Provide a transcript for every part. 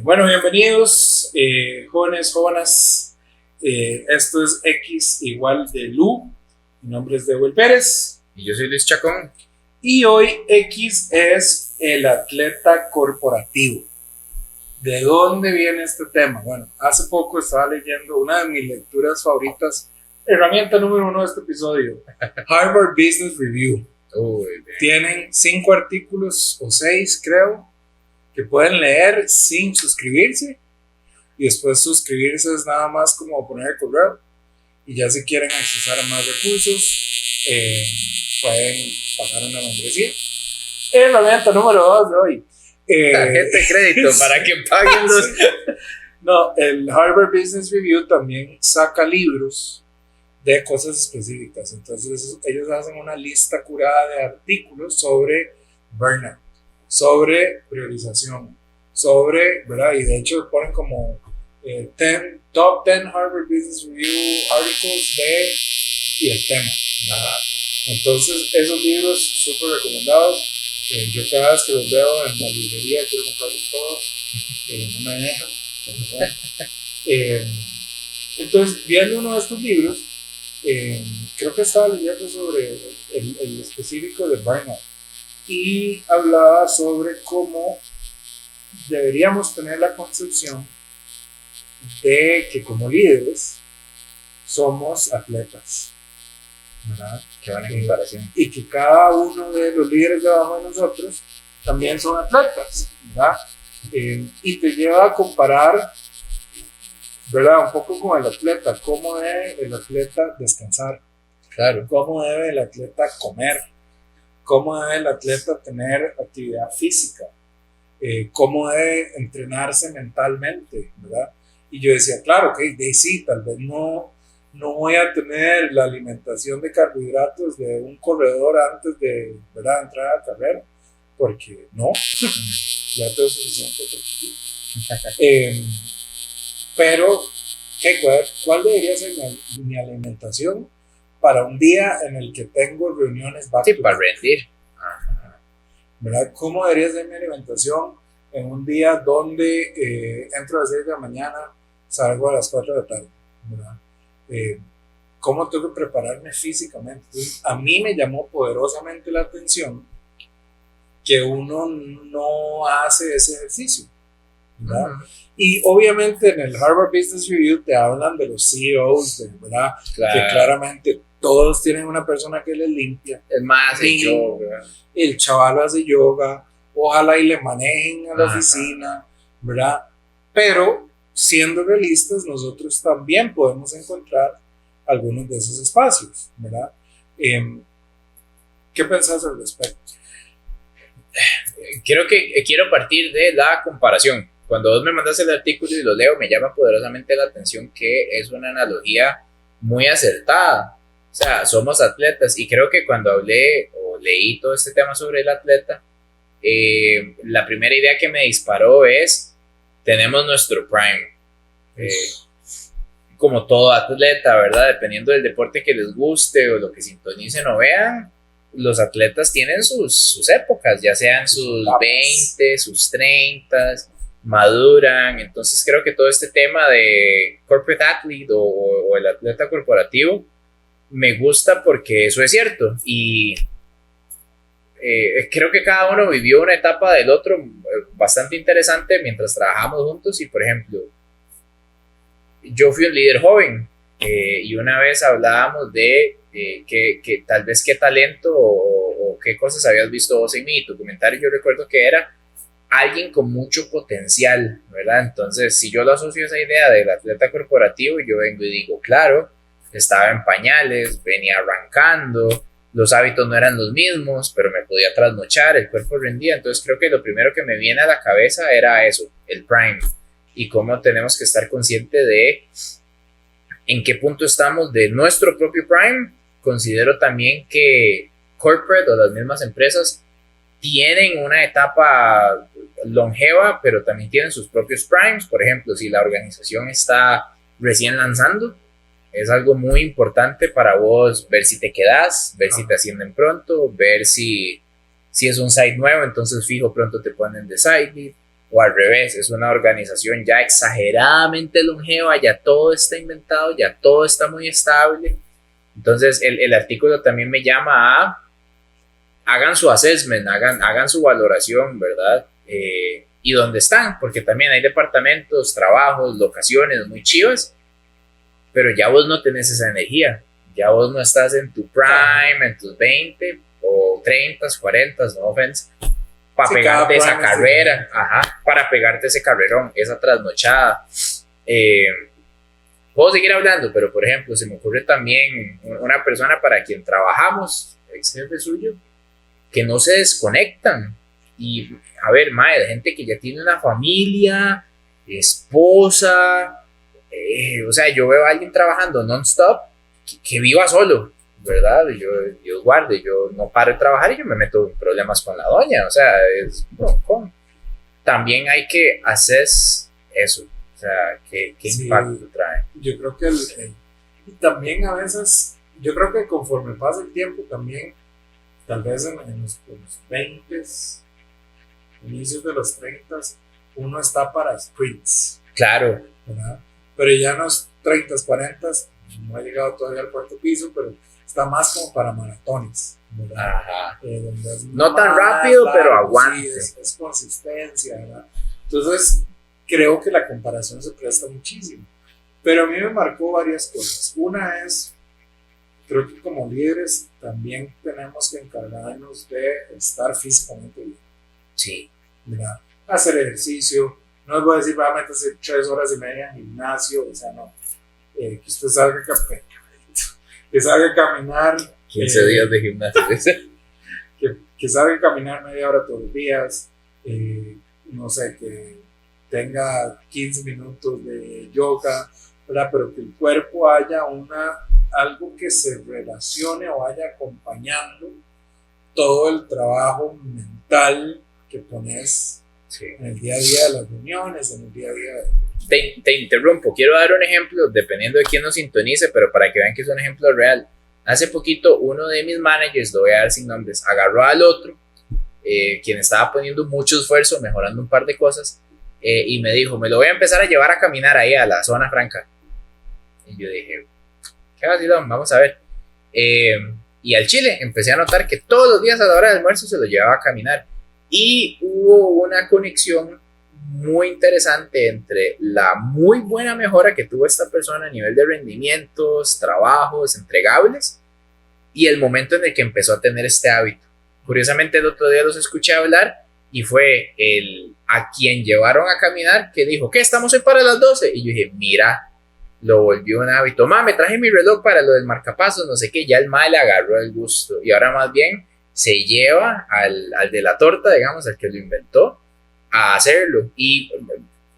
Bueno, bienvenidos, jóvenes, jóvenes. Esto es X igual de Lu. Mi nombre es Dewel Pérez. Y yo soy Luis Chacón. Y hoy X es el atleta corporativo. ¿De dónde viene este tema? Bueno, hace poco estaba leyendo una de mis lecturas favoritas, herramienta número 1 de este episodio, Harvard Business Review. Tienen 5 artículos o 6, creo, que pueden leer sin suscribirse, y después suscribirse es nada más como poner el correo, y ya si quieren accesar a más recursos pueden pagar una membresía. Herramienta número 2 de hoy, Tarjeta de crédito para que paguen los... No, el Harvard Business Review también saca libros de cosas específicas. Entonces ellos hacen una lista curada de artículos sobre burnout, sobre priorización, sobre, ¿verdad? Y de hecho ponen como top 10 Harvard Business Review articles y el tema, ¿verdad? Entonces esos libros súper recomendados. Yo cada vez que los veo en la librería quiero comprarlos todos, no me dejan, entonces viendo uno de estos libros, creo que estaba leyendo sobre el específico de burnout, y hablaba sobre cómo deberíamos tener la concepción de que como líderes somos atletas, ¿verdad? Qué buena comparación. Y que cada uno de los líderes debajo de nosotros también son atletas, ¿verdad? Y te lleva a comparar, ¿verdad? Un poco con el atleta, cómo debe el atleta descansar, Claro. cómo debe el atleta comer, cómo debe el atleta tener actividad física, cómo debe entrenarse mentalmente, ¿verdad? Y yo decía, claro, que sí, tal vez no voy a tener la alimentación de carbohidratos de un corredor antes de, ¿verdad?, entrar a la carrera, porque no, ya tengo suficiente pero ¿cuál debería ser mi alimentación para un día en el que tengo reuniones Sí, para rendir. ¿Verdad? ¿Cómo debería ser mi alimentación en un día donde entro a las 6 de la mañana, salgo a las 4 de la tarde, ¿verdad? ¿Cómo tengo que prepararme físicamente? Entonces, a mí me llamó poderosamente la atención que uno no hace ese ejercicio, ¿verdad? Y obviamente en el Harvard Business Review te hablan de los CEOs, ¿verdad? Claro. Que claramente todos tienen una persona que les limpia. Es más, El chaval hace yoga, ojalá y le manejen a la oficina, ¿verdad? Pero siendo realistas, nosotros también podemos encontrar algunos de esos espacios, ¿verdad? ¿Qué pensás al respecto? Quiero partir de la comparación. Cuando vos me mandas el artículo y lo leo, me llama poderosamente la atención que es una analogía muy acertada. O sea, somos atletas, y creo que cuando hablé o leí todo este tema sobre el atleta, la primera idea que me disparó es: tenemos nuestro prime. Como todo atleta, ¿verdad? Dependiendo del deporte que les guste o lo que sintonicen o vean, los atletas tienen sus épocas, ya sean sus 20, sus 30, maduran. Entonces creo que todo este tema de corporate athlete o el atleta corporativo me gusta porque eso es cierto, y creo que cada uno vivió una etapa del otro bastante interesante mientras trabajamos juntos. Y por ejemplo, yo fui un líder joven, y una vez hablábamos de que tal vez qué talento o qué cosas habías visto vos en mí. Tu comentario, yo recuerdo que era alguien con mucho potencial, ¿verdad? Entonces, si yo lo asocio a esa idea del atleta corporativo, yo vengo y digo, claro, estaba en pañales, venía arrancando, los hábitos no eran los mismos, pero me podía trasnochar, el cuerpo rendía. Entonces creo que lo primero que me viene a la cabeza era eso, el prime, y cómo tenemos que estar conscientes de en qué punto estamos de nuestro propio prime. Considero también que corporate o las mismas empresas tienen una etapa longeva, pero también tienen sus propios primes. Por ejemplo, si la organización está recién lanzando, es algo muy importante para vos ver si te quedas, ver si te ascienden pronto, ver si es un site nuevo, entonces fijo pronto te ponen de site lead. o al revés, es una organización ya exageradamente longeva, ya todo está inventado, ya todo está muy estable. Entonces el artículo también me llama a hagan su assessment, hagan su valoración, ¿verdad? Y dónde están, porque también hay departamentos, trabajos, locaciones muy chivas, pero ya vos no tenés esa energía, ya vos no estás en tu prime, en tus 20 o 30, 40, no offense, para pegarte esa carrera, para pegarte ese carrerón, esa trasnochada. Puedo seguir hablando, pero por ejemplo, se me ocurre también una persona para quien trabajamos, ex jefe suyo, que no se desconectan. Y a ver, madre, gente que ya tiene una familia, esposa, o sea, yo veo a alguien trabajando non-stop que viva solo, ¿verdad? Y yo, Dios guarde, yo no paro de trabajar y yo me meto en problemas con la doña, o sea, también hay que hacer eso, o sea, ¿qué impacto trae? Yo creo que también a veces, yo creo que conforme pasa el tiempo también, tal vez en los 20, inicios de los 30, uno está para sprints. Claro. ¿Verdad? Pero ya en los 30, 40, no ha llegado todavía al cuarto piso, pero está más como para maratones. Ajá. No tan rápido, largo, pero aguante. Sí, es consistencia, ¿verdad? Entonces, creo que la comparación se presta muchísimo. Pero a mí me marcó varias cosas. Una es, creo que como líderes también tenemos que encargarnos de estar físicamente bien. Sí. ¿Verdad? Hacer ejercicio. No les voy a decir, va a meterse 3 horas y media en gimnasio, o sea, no. Que usted salga a caminar. 15 días de gimnasio. que salga a caminar media hora todos los días. No sé, que tenga 15 minutos de yoga, ¿verdad? Pero que el cuerpo haya algo que se relacione o vaya acompañando todo el trabajo mental que pones en el día a día de las reuniones, en el día a día de... Te interrumpo, quiero dar un ejemplo, dependiendo de quién nos sintonice, pero para que vean que es un ejemplo real. Hace poquito uno de mis managers, lo voy a dar sin nombres, agarró al otro, quien estaba poniendo mucho esfuerzo, mejorando un par de cosas, y me dijo, me lo voy a empezar a llevar a caminar ahí a la zona franca. Y yo dije, qué vacilón, vamos a ver. Y al chile empecé a notar que todos los días a la hora del almuerzo se lo llevaba a caminar. Y hubo una conexión muy interesante entre la muy buena mejora que tuvo esta persona a nivel de rendimientos, trabajos, entregables, y el momento en el que empezó a tener este hábito. Curiosamente el otro día los escuché hablar y fue a quien llevaron a caminar que dijo, ¿qué? ¿Estamos hoy para las 12? Y yo dije, mira, lo volvió un hábito. Me traje mi reloj para lo del marcapasos, no sé qué, ya el mae le agarró el gusto y ahora más bien se lleva al de la torta, digamos, al que lo inventó, a hacerlo. Y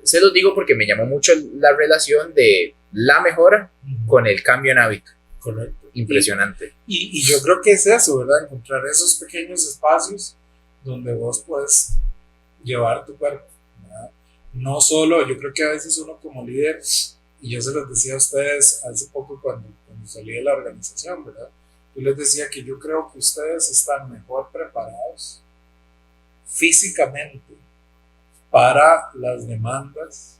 se los digo porque me llamó mucho la relación de la mejora con el cambio en hábito. Correcto. Impresionante. Y yo creo que es eso, ¿verdad? Encontrar esos pequeños espacios donde vos puedes llevar tu cuerpo, ¿verdad? No solo, yo creo que a veces uno como líder, y yo se los decía a ustedes hace poco cuando salí de la organización, ¿verdad? Yo les decía que yo creo que ustedes están mejor preparados físicamente para las demandas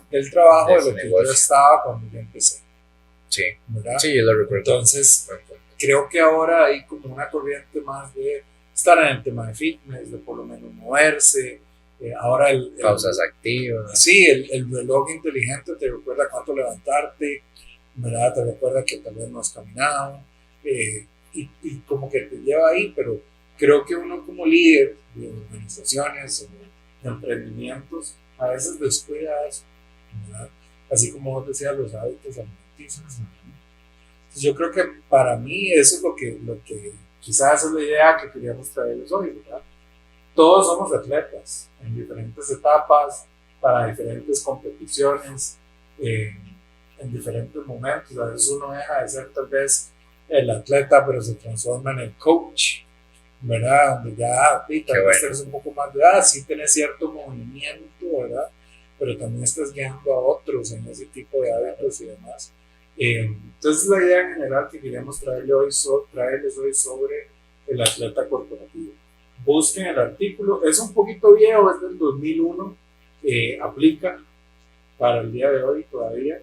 del trabajo de lo que yo estaba cuando yo empecé. Sí, ¿verdad? Sí, yo lo recuerdo. Entonces, creo que ahora hay como una corriente más de estar en el tema de fitness, de por lo menos moverse. Ahora pausas activas. Sí, el reloj inteligente te recuerda cuánto levantarte, ¿verdad? Te recuerda que tal vez no has caminado. Y como que te lleva ahí, pero creo que uno como líder de organizaciones o de emprendimientos a veces descuida eso, ¿verdad? Así como vos decías, los hábitos alimenticios. Entonces yo creo que para mí eso es lo que quizás es la idea que queríamos traerles hoy, ¿verdad? Todos somos atletas en diferentes etapas, para diferentes competiciones, en diferentes momentos. A veces uno deja de ser tal vez el atleta, pero se transforma en el coach, ¿verdad? Donde ya tal vez tienes un poco más de edad, sí tienes cierto movimiento, ¿verdad? Pero también estás guiando a otros en ese tipo de hábitos y demás. Entonces la idea en general que queríamos traerles hoy sobre el atleta corporativo. Busquen el artículo, es un poquito viejo, es del 2001, aplica para el día de hoy todavía,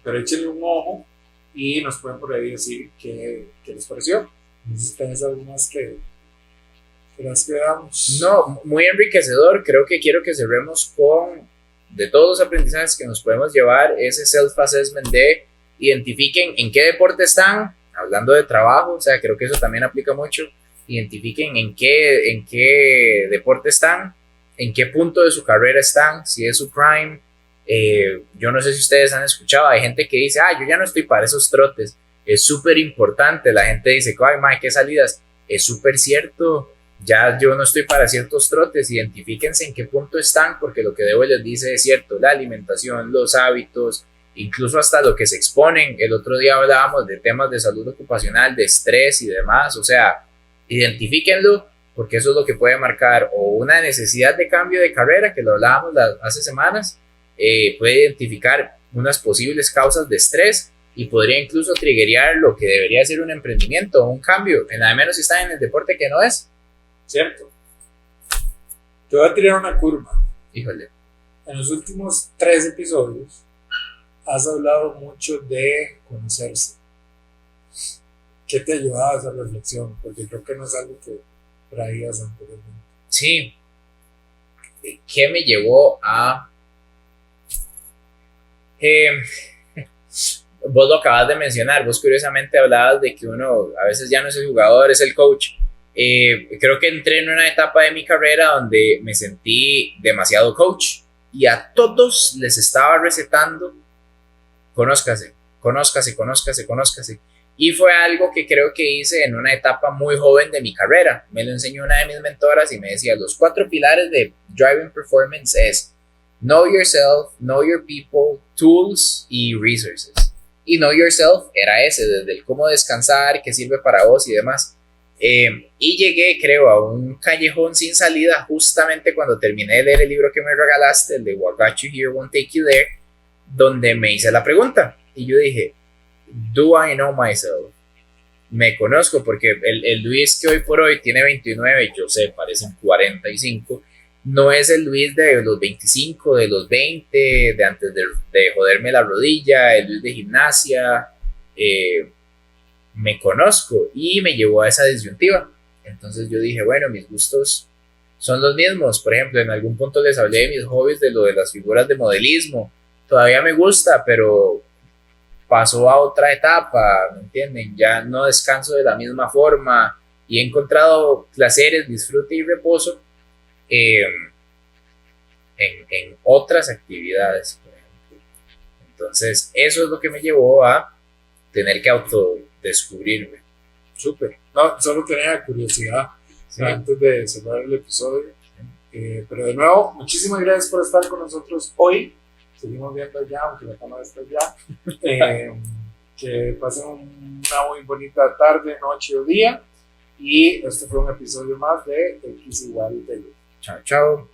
pero échenle un ojo y nos pueden por ahí decir qué les pareció. No sé si tenés algunas que las quedamos. No, muy enriquecedor. Creo que quiero que cerremos con, de todos los aprendizajes que nos podemos llevar, ese self-assessment de identifiquen en qué deporte están, hablando de trabajo, o sea, creo que eso también aplica mucho. Identifiquen en qué deporte están, en qué punto de su carrera están, si es su prime. Yo no sé si ustedes han escuchado, hay gente que dice, yo ya no estoy para esos trotes. Es súper importante. La gente dice, ay, mae, qué salidas. Es súper cierto. Ya yo no estoy para ciertos trotes. Identifíquense en qué punto están, porque lo que Debo les dice es cierto. La alimentación, los hábitos, incluso hasta lo que se exponen. El otro día hablábamos de temas de salud ocupacional, de estrés y demás. O sea, identifíquenlo, porque eso es lo que puede marcar o una necesidad de cambio de carrera, que lo hablábamos hace semanas. Puede identificar unas posibles causas de estrés y podría incluso triggerear lo que debería ser un emprendimiento o un cambio, en nada menos si están en el deporte que no es. Cierto. Te voy a tirar una curva. Híjole. En los últimos 3 episodios has hablado mucho de conocerse. ¿Qué te ha ayudado a esa reflexión? Porque creo que no es algo que traías anteriormente. Sí. ¿Qué me llevó a...? Vos lo acabas de mencionar, vos curiosamente hablabas de que uno a veces ya no es el jugador, es el coach. Creo que entré en una etapa de mi carrera donde me sentí demasiado coach y a todos les estaba recetando conózcase, conózcase, conózcase, conózcase. Y fue algo que creo que hice en una etapa muy joven de mi carrera. Me lo enseñó una de mis mentoras y me decía, los 4 pilares de Driving Performance es Know Yourself, Know Your People, Tools y Resources. Y Know Yourself era ese, desde el cómo descansar, qué sirve para vos y demás. Y llegué, creo, a un callejón sin salida justamente cuando terminé de leer el libro que me regalaste, el de What Got You Here Won't Take You There, donde me hice la pregunta. Y yo dije, ¿Do I know myself? Me conozco, porque el Luis que hoy por hoy tiene 29, yo sé, parecen 45, no es el Luis de los 25, de los 20, de antes de joderme la rodilla, el Luis de gimnasia. Me conozco y me llevó a esa disyuntiva. Entonces yo dije, bueno, mis gustos son los mismos. Por ejemplo, en algún punto les hablé de mis hobbies, de lo de las figuras de modelismo. Todavía me gusta, pero pasó a otra etapa, ¿me entienden? Ya no descanso de la misma forma y he encontrado placeres, disfrute y reposo en otras actividades, por ejemplo. Entonces, eso es lo que me llevó a tener que autodescubrirme. Súper. No, solo tenía curiosidad, sí, antes de cerrar el episodio. Pero de nuevo, muchísimas gracias por estar con nosotros hoy. Seguimos viendo allá, aunque la cámara está allá. Que pasen una muy bonita tarde, noche o día. Y este fue un episodio más de X igual de. Chao, chao.